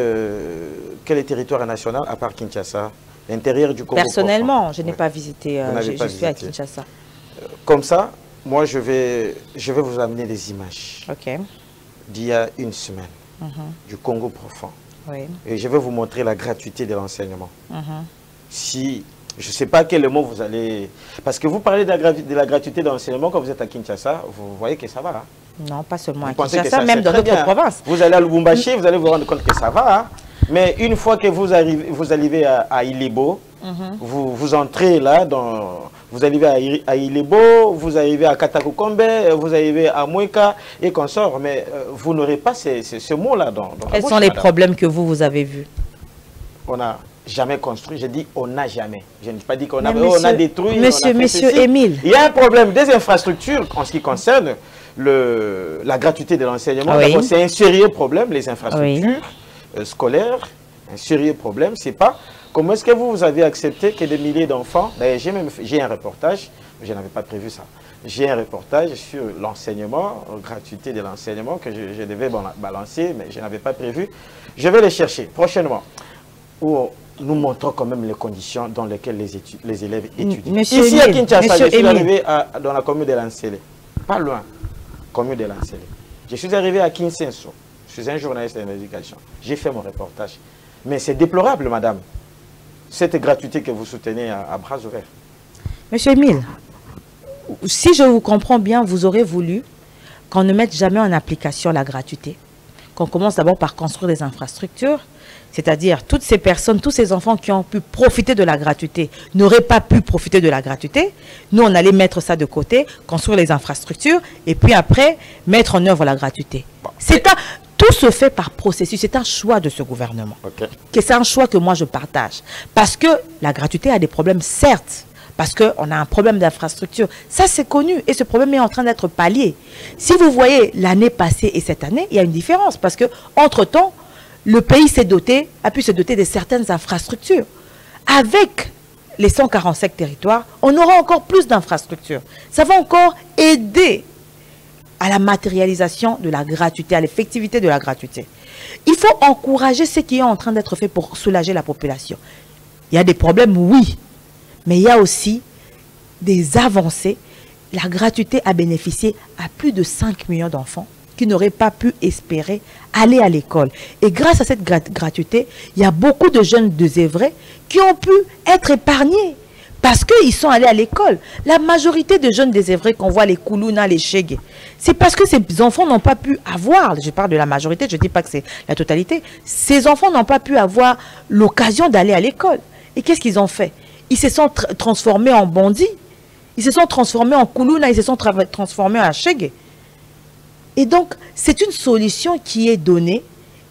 A: quel territoire national à part Kinshasa, l'intérieur du Congo?
B: Personnellement, je n'ai pas visité, je suis à Kinshasa.
A: Comme ça, moi je vais vous amener des images d'il y a une semaine, du Congo profond. Oui. Et je vais vous montrer la gratuité de l'enseignement. Si... Je ne sais pas quel mot vous allez... Parce que vous parlez de la gratuité de l'enseignement quand vous êtes à Kinshasa, vous voyez que ça va. Hein?
B: Non, pas seulement à Kinshasa, même dans d'autres provinces.
A: Vous allez à Lubumbashi, vous allez vous rendre compte que ça va. Hein? Mais une fois que vous arrivez à Ilebo, vous entrez là, vous arrivez à Ilebo, vous arrivez à Katakokombe, vous arrivez à Moueka et consorts. Mais vous n'aurez pas ce mot-là dans
B: Quels sont les problèmes que vous avez vus?
A: On a... jamais construit, je dis on n'a jamais. Je n'ai pas dit qu'on a, on a détruit.
B: Monsieur Émile.
A: Il y a un problème des infrastructures en ce qui concerne la gratuité de l'enseignement.
B: Oui.
A: C'est un sérieux problème, les infrastructures scolaires, un sérieux problème. C'est pas comment est-ce que vous avez accepté que des milliers d'enfants, j'ai un reportage, je n'avais pas prévu ça, j'ai un reportage sur l'enseignement, gratuité de l'enseignement que je devais balancer, mais je n'avais pas prévu. Je vais les chercher prochainement, où nous montrons quand même les conditions dans lesquelles les élèves étudient.
B: Monsieur
A: Ici à Kinshasa, je suis
B: Émile.
A: arrivé dans la commune de Lansele, pas loin, commune de Lansele. Je suis arrivé à Kinsenso, je suis un journaliste en éducation, j'ai fait mon reportage. Mais c'est déplorable, madame, cette gratuité que vous soutenez à bras ouverts.
B: Monsieur Émile, si je vous comprends bien, vous aurez voulu qu'on ne mette jamais en application la gratuité. Qu'on commence d'abord par construire des infrastructures, c'est-à-dire toutes ces personnes, tous ces enfants qui ont pu profiter de la gratuité n'auraient pas pu profiter de la gratuité. Nous, on allait mettre ça de côté, construire les infrastructures et puis après, mettre en œuvre la gratuité. Tout se fait par processus, c'est un choix de ce gouvernement. C'est un choix que moi je partage. Parce que la gratuité a des problèmes, certes, parce qu'on a un problème d'infrastructure. Ça, c'est connu et ce problème est en train d'être pallié. Si vous voyez l'année passée et cette année, il y a une différence parce qu'entre-temps, le pays a pu se doter de certaines infrastructures. Avec les 145 territoires, on aura encore plus d'infrastructures. Ça va encore aider à la matérialisation de la gratuité, à l'effectivité de la gratuité. Il faut encourager ce qui est en train d'être fait pour soulager la population. Il y a des problèmes, oui, mais il y a aussi des avancées. La gratuité a bénéficié à plus de 5 millions d'enfants qui n'auraient pas pu espérer aller à l'école. Et grâce à cette gratuité, il y a beaucoup de jeunes désœuvrés qui ont pu être épargnés parce qu'ils sont allés à l'école. La majorité de jeunes désœuvrés qu'on voit, les Koulouna, les Chegué, c'est parce que ces enfants n'ont pas pu avoir, je parle de la majorité, je ne dis pas que c'est la totalité, ces enfants n'ont pas pu avoir l'occasion d'aller à l'école. Et qu'est-ce qu'ils ont fait? Ils se sont transformés en bandits, ils se sont transformés en Koulouna, ils se sont transformés en Chegué. Et donc, c'est une solution qui est donnée.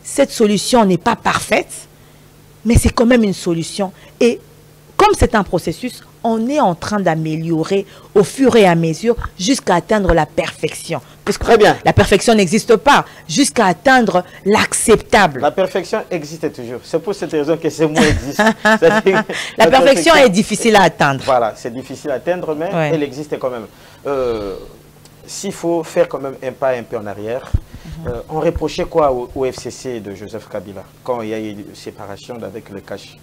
B: Cette solution n'est pas parfaite, mais c'est quand même une solution. Et comme c'est un processus, on est en train d'améliorer au fur et à mesure jusqu'à atteindre la perfection. Parce que
A: très bien.
B: La perfection n'existe pas, jusqu'à atteindre l'acceptable.
A: La perfection existe toujours. C'est pour cette raison que ce mot existe.
B: La perfection est difficile à atteindre.
A: Voilà, c'est difficile à atteindre, mais elle existe quand même. S'il faut faire quand même un pas un peu en arrière, on reprochait quoi au FCC de Joseph Kabila quand il y a eu une séparation avec le cash?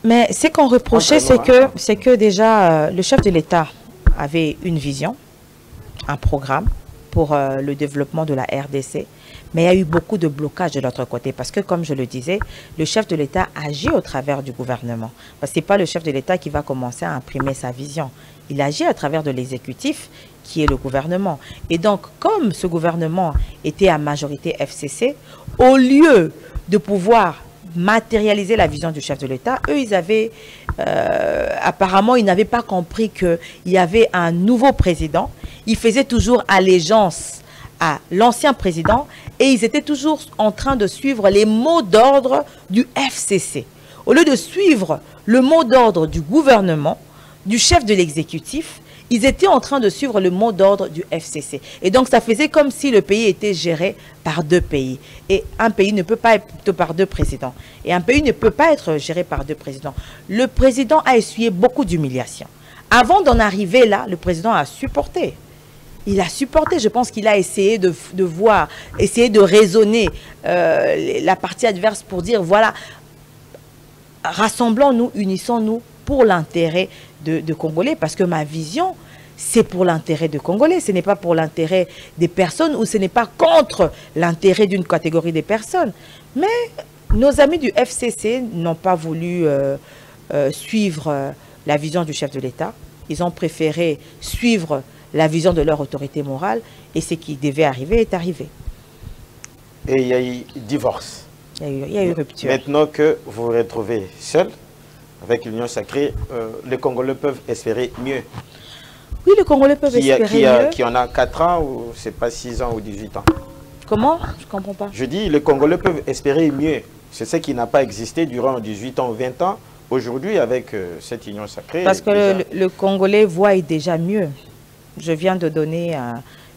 B: Mais ce qu'on reprochait, c'est que déjà le chef de l'État avait une vision, un programme pour le développement de la RDC. Mais il y a eu beaucoup de blocages de l'autre côté parce que, comme je le disais, le chef de l'État agit au travers du gouvernement. Parce que ce n'est pas le chef de l'État qui va commencer à imprimer sa vision. Il agit à travers de l'exécutif qui est le gouvernement. Et donc, comme ce gouvernement était à majorité FCC, au lieu de pouvoir matérialiser la vision du chef de l'État, eux, ils avaient, apparemment, ils n'avaient pas compris qu'il y avait un nouveau président. Ils faisaient toujours allégeance à l'ancien président et ils étaient toujours en train de suivre les mots d'ordre du FCC. Au lieu de suivre le mot d'ordre du gouvernement, du chef de l'exécutif, ils étaient en train de suivre le mot d'ordre du FCC. Et donc, ça faisait comme si le pays était géré par deux pays. Et un pays ne peut pas être par deux présidents. Et un pays ne peut pas être géré par deux présidents. Le président a essuyé beaucoup d'humiliations. Avant d'en arriver là, le président a supporté. Il a supporté, je pense qu'il a essayé de voir, essayé de raisonner la partie adverse pour dire, voilà, rassemblons-nous, unissons-nous pour l'intérêt de Congolais, parce que ma vision, c'est pour l'intérêt de Congolais, ce n'est pas pour l'intérêt des personnes ou ce n'est pas contre l'intérêt d'une catégorie des personnes. Mais nos amis du FCC n'ont pas voulu suivre la vision du chef de l'État. Ils ont préféré suivre la vision de leur autorité morale et ce qui devait arriver est arrivé.
A: Et il y a eu divorce.
B: Il y a eu rupture.
A: Maintenant que vous vous retrouvez seul, avec l'Union Sacrée, les Congolais peuvent espérer mieux.
B: Oui, les Congolais peuvent espérer mieux.
A: Qui en a 4 ans ou c'est pas 6 ans ou 18 ans?
B: Comment? Je ne comprends pas.
A: Je dis, les Congolais peuvent espérer mieux. C'est ce qui n'a pas existé durant 18 ans ou 20 ans. Aujourd'hui, avec cette Union Sacrée...
B: Parce que le Congolais voit déjà mieux. Je viens de donner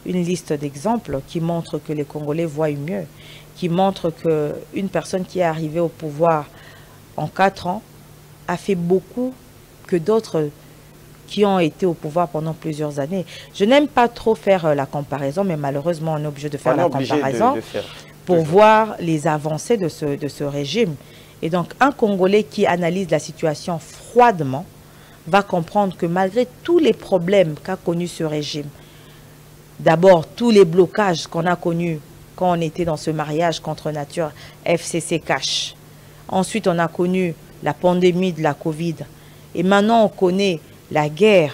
B: une liste d'exemples qui montrent que les Congolais voient mieux, qui montrent qu'une personne qui est arrivée au pouvoir en 4 ans a fait beaucoup que d'autres qui ont été au pouvoir pendant plusieurs années. Je n'aime pas trop faire la comparaison, mais malheureusement, on est obligé de faire la comparaison pour voir les avancées de ce régime. Et donc, un Congolais qui analyse la situation froidement va comprendre que malgré tous les problèmes qu'a connus ce régime, d'abord, tous les blocages qu'on a connus quand on était dans ce mariage contre nature FCC Cash. Ensuite, on a connu la pandémie de la Covid. Et maintenant, on connaît la guerre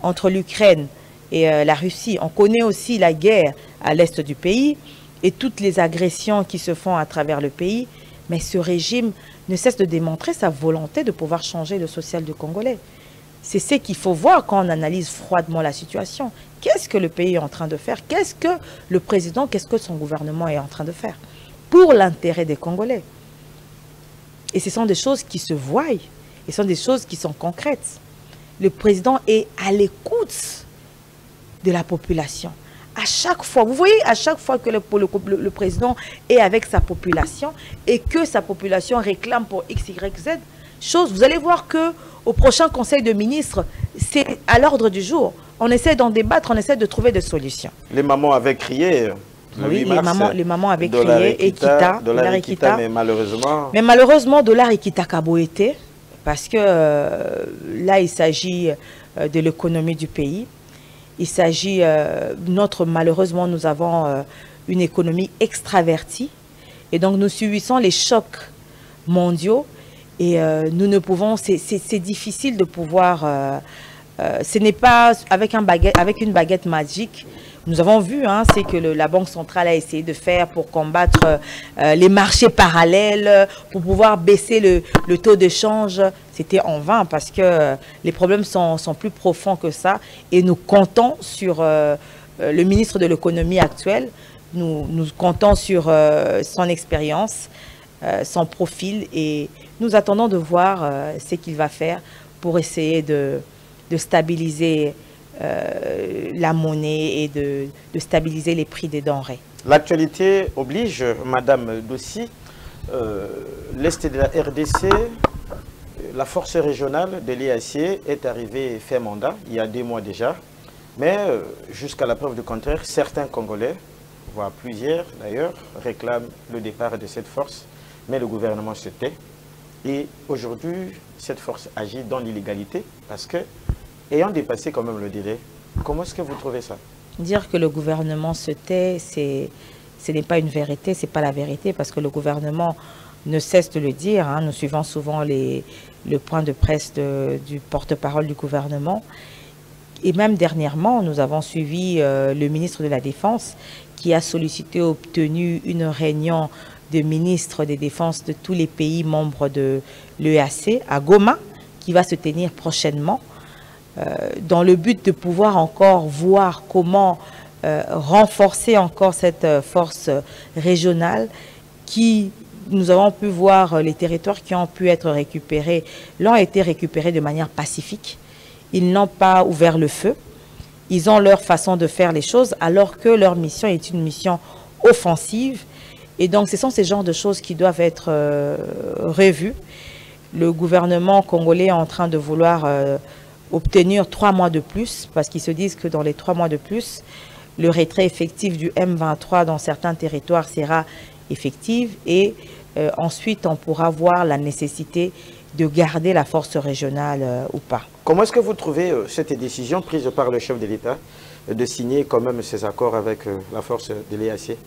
B: entre l'Ukraine et la Russie. On connaît aussi la guerre à l'est du pays et toutes les agressions qui se font à travers le pays. Mais ce régime ne cesse de démontrer sa volonté de pouvoir changer le social du Congolais. C'est ce qu'il faut voir quand on analyse froidement la situation. Qu'est-ce que le pays est en train de faire? Qu'est-ce que le président, qu'est-ce que son gouvernement est en train de faire pour l'intérêt des Congolais? Et ce sont des choses qui se voient, et ce sont des choses qui sont concrètes. Le président est à l'écoute de la population. À chaque fois, vous voyez, à chaque fois que le président est avec sa population et que sa population réclame pour X, Y, Z, chose, vous allez voir que au prochain conseil de ministres, c'est à l'ordre du jour. On essaie d'en débattre, on essaie de trouver des solutions.
A: Les mamans avaient crié.
B: Oui, les mamans avaient crié Equita,
A: dollar Equita, mais
B: malheureusement, dollar Equita Kaboété, parce que là, il s'agit de l'économie du pays. Il s'agit, malheureusement, nous avons une économie extravertie. Et donc, nous subissons les chocs mondiaux. Et nous ne pouvons, c'est difficile de pouvoir, ce n'est pas avec une baguette magique. Nous avons vu, hein, c'est que la Banque centrale a essayé de faire pour combattre les marchés parallèles, pour pouvoir baisser le taux de change. C'était en vain parce que les problèmes sont plus profonds que ça. Et nous comptons sur le ministre de l'économie actuel, nous comptons sur son expérience, son profil, et nous attendons de voir ce qu'il va faire pour essayer de stabiliser la monnaie et de stabiliser les prix des denrées.
A: L'actualité oblige, Madame Dossi, l'Est de la RDC, la force régionale de l'IAC est arrivée fait mandat, il y a 2 mois déjà. Mais jusqu'à la preuve du contraire, certains Congolais, voire plusieurs d'ailleurs, réclament le départ de cette force, mais le gouvernement se tait. Et aujourd'hui, cette force agit dans l'illégalité parce que, ayant dépassé quand même le délai, comment est-ce que vous trouvez ça?
B: Dire que le gouvernement se tait, ce n'est pas une vérité, ce n'est pas la vérité, parce que le gouvernement ne cesse de le dire. Hein. Nous suivons souvent le point de presse du porte-parole du gouvernement. Et même dernièrement, nous avons suivi le ministre de la Défense qui a sollicité, obtenu une réunion de ministres des Défenses de tous les pays membres de l'EAC à Goma, qui va se tenir prochainement, dans le but de pouvoir encore voir comment renforcer encore cette force régionale qui, nous avons pu voir les territoires qui ont pu être récupérés, l'ont été récupérés de manière pacifique. Ils n'ont pas ouvert le feu. Ils ont leur façon de faire les choses alors que leur mission est une mission offensive. Et donc, ce sont ces genres de choses qui doivent être revues. Le gouvernement congolais est en train de vouloir obtenir 3 mois de plus parce qu'ils se disent que dans les 3 mois de plus, le retrait effectif du M23 dans certains territoires sera effectif et ensuite on pourra voir la nécessité de garder la force régionale ou pas.
A: Comment est-ce que vous trouvez cette décision prise par le chef de l'État de signer quand même ces accords avec la force de l'EAC?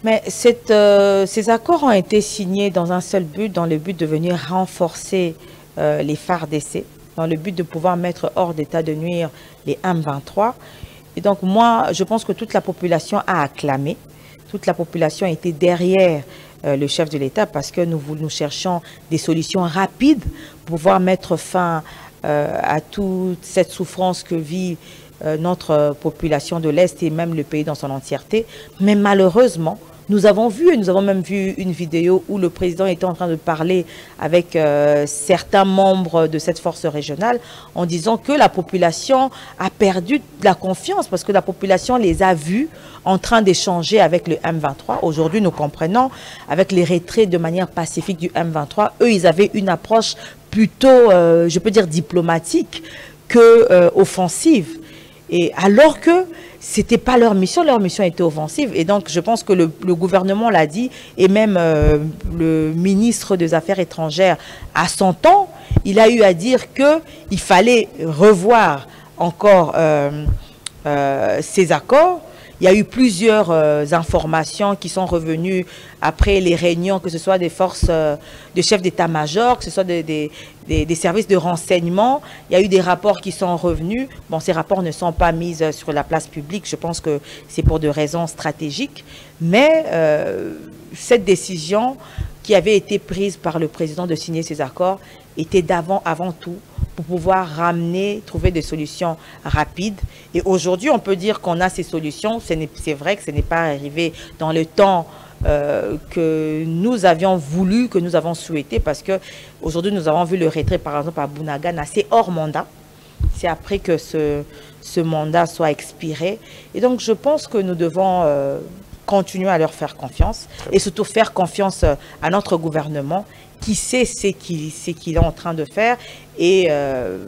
B: Mais ces accords ont été signés dans un seul but, dans le but de venir renforcer les FARDC, dans le but de pouvoir mettre hors d'état de nuire les M23. Et donc moi, je pense que toute la population a acclamé, toute la population était derrière le chef de l'État parce que nous cherchons des solutions rapides pour pouvoir mettre fin à toute cette souffrance que vit notre population de l'Est et même le pays dans son entièreté. Mais malheureusement, Nous avons vu, et nous avons même vu une vidéo où le président était en train de parler avec certains membres de cette force régionale en disant que la population a perdu la confiance parce que la population les a vus en train d'échanger avec le M23. Aujourd'hui, nous comprenons, avec les retraits de manière pacifique du M23, eux, ils avaient une approche plutôt, je peux dire, diplomatique que offensive. Et alors que ce n'était pas leur mission était offensive. Et donc, je pense que le gouvernement l'a dit, et même le ministre des Affaires étrangères, à son temps, il a eu à dire qu'il fallait revoir encore ces accords. Il y a eu plusieurs informations qui sont revenues après les réunions, que ce soit des forces, des chefs d'état-major, que ce soit des services de renseignement. Il y a eu des rapports qui sont revenus. Bon, ces rapports ne sont pas mis sur la place publique. Je pense que c'est pour des raisons stratégiques. Mais cette décision qui avait été prise par le président de signer ces accords était avant tout pour pouvoir trouver des solutions rapides. Et aujourd'hui, on peut dire qu'on a ces solutions. C'est vrai que ce n'est pas arrivé dans le temps que nous avions voulu, que nous avons souhaité, parce que aujourd'hui, nous avons vu le retrait, par exemple, à Bunagana, c'est hors mandat. C'est après que ce mandat soit expiré. Et donc, je pense que nous devons continuer à leur faire confiance et surtout faire confiance à notre gouvernement qui sait ce qu'il est en train de faire. Et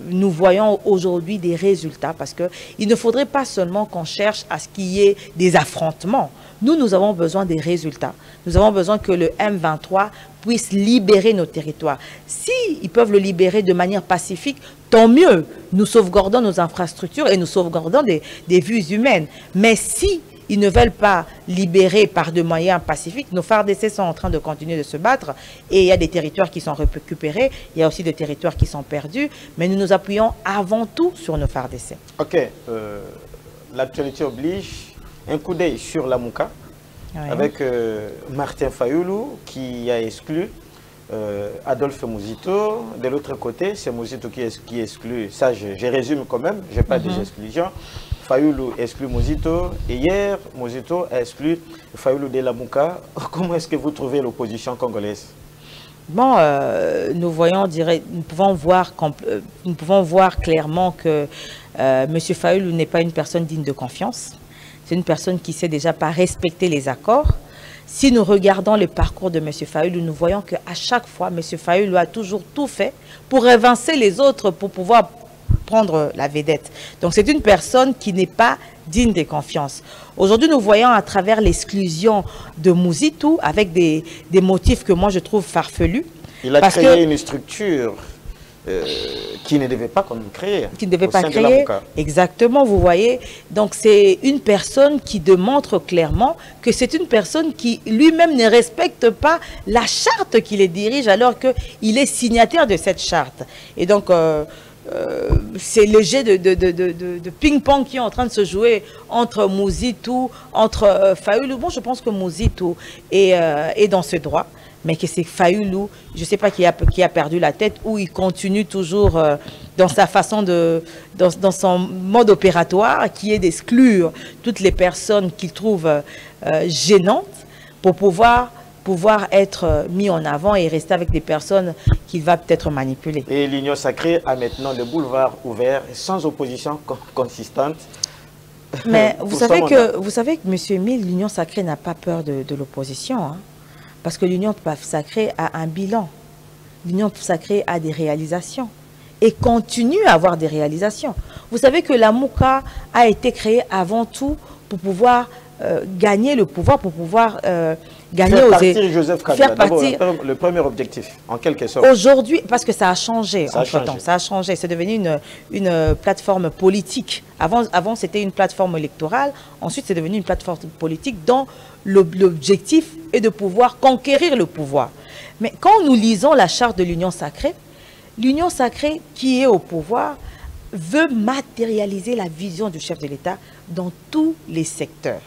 B: nous voyons aujourd'hui des résultats parce qu'il ne faudrait pas seulement qu'on cherche à ce qu'il y ait des affrontements. Nous avons besoin des résultats. Nous avons besoin que le M23 puisse libérer nos territoires. S'ils peuvent le libérer de manière pacifique, tant mieux. Nous sauvegardons nos infrastructures et nous sauvegardons des vies humaines. Mais si ils ne veulent pas libérer par des moyens pacifiques, nos FARDC sont en train de continuer de se battre et il y a des territoires qui sont récupérés, il y a aussi des territoires qui sont perdus, mais nous nous appuyons avant tout sur nos FARDC.
A: Ok, l'actualité oblige. Un coup d'œil sur la Mouka, oui, avec Martin Fayoulou qui a exclu Adolphe Mouzito. De l'autre côté, c'est Mouzito qui exclut. Ça, je résume quand même, je n'ai pas des exclusions. Fayoulou exclut Mouzito et hier, Mouzito a exclu Fayoulou de la Mouka. Comment est-ce que vous trouvez l'opposition congolaise?
B: Bon, nous pouvons voir clairement que M. Fayoulou n'est pas une personne digne de confiance. C'est une personne qui ne sait déjà pas respecter les accords. Si nous regardons le parcours de M. Fayoulou, nous voyons qu'à chaque fois, M. Fayoulou a toujours tout fait pour évincer les autres, pour pouvoir prendre la vedette. Donc c'est une personne qui n'est pas digne de confiance. Aujourd'hui, nous voyons à travers l'exclusion de Mouzito avec des motifs que moi je trouve farfelus.
A: Il a créé une structure qui ne devait pas créer.
B: Qui ne devait pas créer. Exactement, vous voyez. Donc c'est une personne qui démontre clairement que c'est une personne qui lui-même ne respecte pas la charte qui les dirige alors qu'il est signataire de cette charte. Et donc c'est le jeu de ping-pong qui est en train de se jouer entre Mouzito, entre Fayoulou. Bon, je pense que Mouzito est dans ce droit, mais que c'est Fayoulou, je ne sais pas qui a perdu la tête, ou il continue toujours dans sa façon dans son mode opératoire, qui est d'exclure toutes les personnes qu'il trouve gênantes pour pouvoir être mis en avant et rester avec des personnes qu'il va peut-être manipuler.
A: Et l'Union sacrée a maintenant le boulevard ouvert, sans opposition consistante.
B: Mais vous savez que M. Emile, l'Union sacrée n'a pas peur de l'opposition, hein, parce que l'Union sacrée a un bilan. L'Union sacrée a des réalisations et continue à avoir des réalisations. Vous savez que la Mouka a été créée avant tout pour pouvoir gagner le pouvoir, pour pouvoir gagner
A: faire partir Joseph Kabila. D'abord, le premier objectif, en quelque sorte.
B: Aujourd'hui, parce que ça a changé entre-temps, ça a changé. C'est devenu une plateforme politique. Avant c'était une plateforme électorale. Ensuite, c'est devenu une plateforme politique dont l'objectif est de pouvoir conquérir le pouvoir. Mais quand nous lisons la charte de l'Union sacrée qui est au pouvoir veut matérialiser la vision du chef de l'État dans tous les secteurs.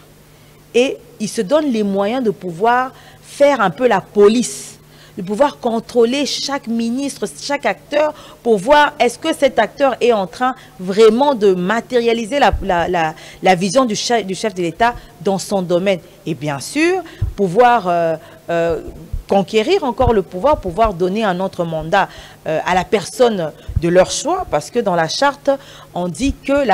B: Et il se donne les moyens de pouvoir faire un peu la police de pouvoir contrôler chaque ministre, chaque acteur, pour voir est-ce que cet acteur est en train vraiment de matérialiser la vision du chef de l'État dans son domaine. Et bien sûr, pouvoir conquérir encore le pouvoir, pouvoir donner un autre mandat à la personne de leur choix, parce que dans la charte, on dit que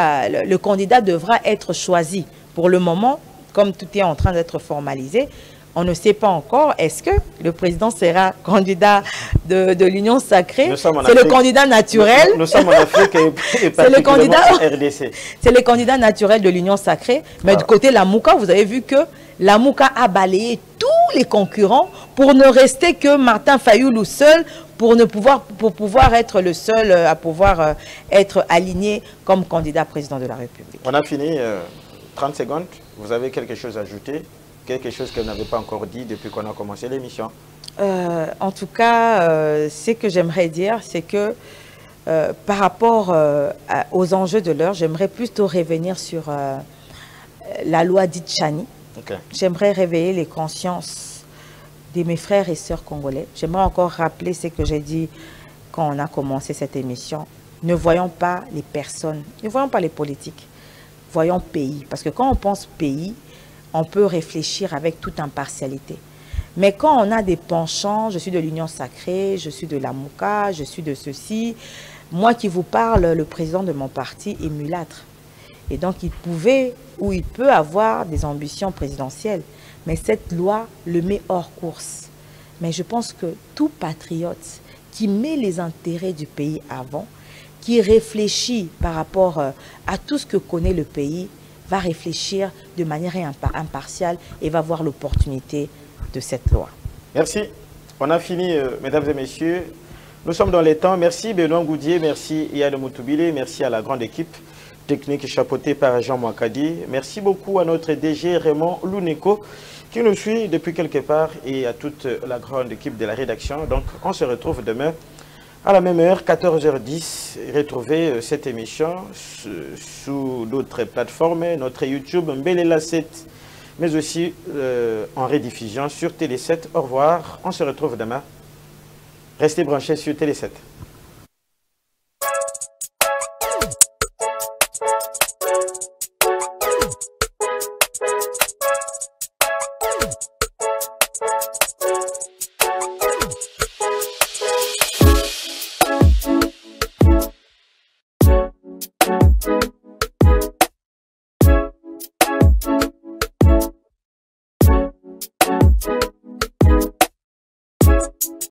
B: le candidat devra être choisi. Pour le moment, comme tout est en train d'être formalisé, on ne sait pas encore, est-ce que le président sera candidat de l'Union sacrée? C'est le candidat naturel.
A: Nous sommes en Afrique et particulièrement RDC.
B: C'est le candidat naturel de l'Union sacrée. Mais du côté Lamouka, vous avez vu que Lamouka a balayé tous les concurrents pour ne rester que Martin Fayoulou seul, pour pouvoir être le seul à pouvoir être aligné comme candidat président de la République.
A: On a fini. 30 secondes. Vous avez quelque chose à ajouter? Quelque chose que vous n'avez pas encore dit depuis qu'on a commencé l'émission?
B: En tout cas, ce que j'aimerais dire, c'est que par rapport aux enjeux de l'heure, j'aimerais plutôt revenir sur la loi dite Chani.
A: Okay.
B: J'aimerais réveiller les consciences de mes frères et sœurs congolais. J'aimerais encore rappeler ce que j'ai dit quand on a commencé cette émission. Ne voyons pas les personnes, ne voyons pas les politiques, voyons pays. Parce que quand on pense pays, on peut réfléchir avec toute impartialité. Mais quand on a des penchants, je suis de l'Union sacrée, je suis de Lamouka, je suis de ceci. Moi qui vous parle, le président de mon parti est mulâtre. Et donc il pouvait ou il peut avoir des ambitions présidentielles. Mais cette loi le met hors course. Mais je pense que tout patriote qui met les intérêts du pays avant, qui réfléchit par rapport à tout ce que connaît le pays, va réfléchir de manière impartiale et va voir l'opportunité de cette loi.
A: Merci. On a fini, mesdames et messieurs. Nous sommes dans les temps. Merci Benoît Goudier, merci Yann Moutoubile, merci à la grande équipe technique chapeautée par Jean Mouakadi. Merci beaucoup à notre DG Raymond Louneko qui nous suit depuis quelque part et à toute la grande équipe de la rédaction. Donc, on se retrouve demain à la même heure, 14h10. Retrouvez cette émission sous d'autres plateformes, notre YouTube Mbelela 7, mais aussi en rediffusion sur Télé 7. Au revoir, on se retrouve demain. Restez branchés sur Télé 7.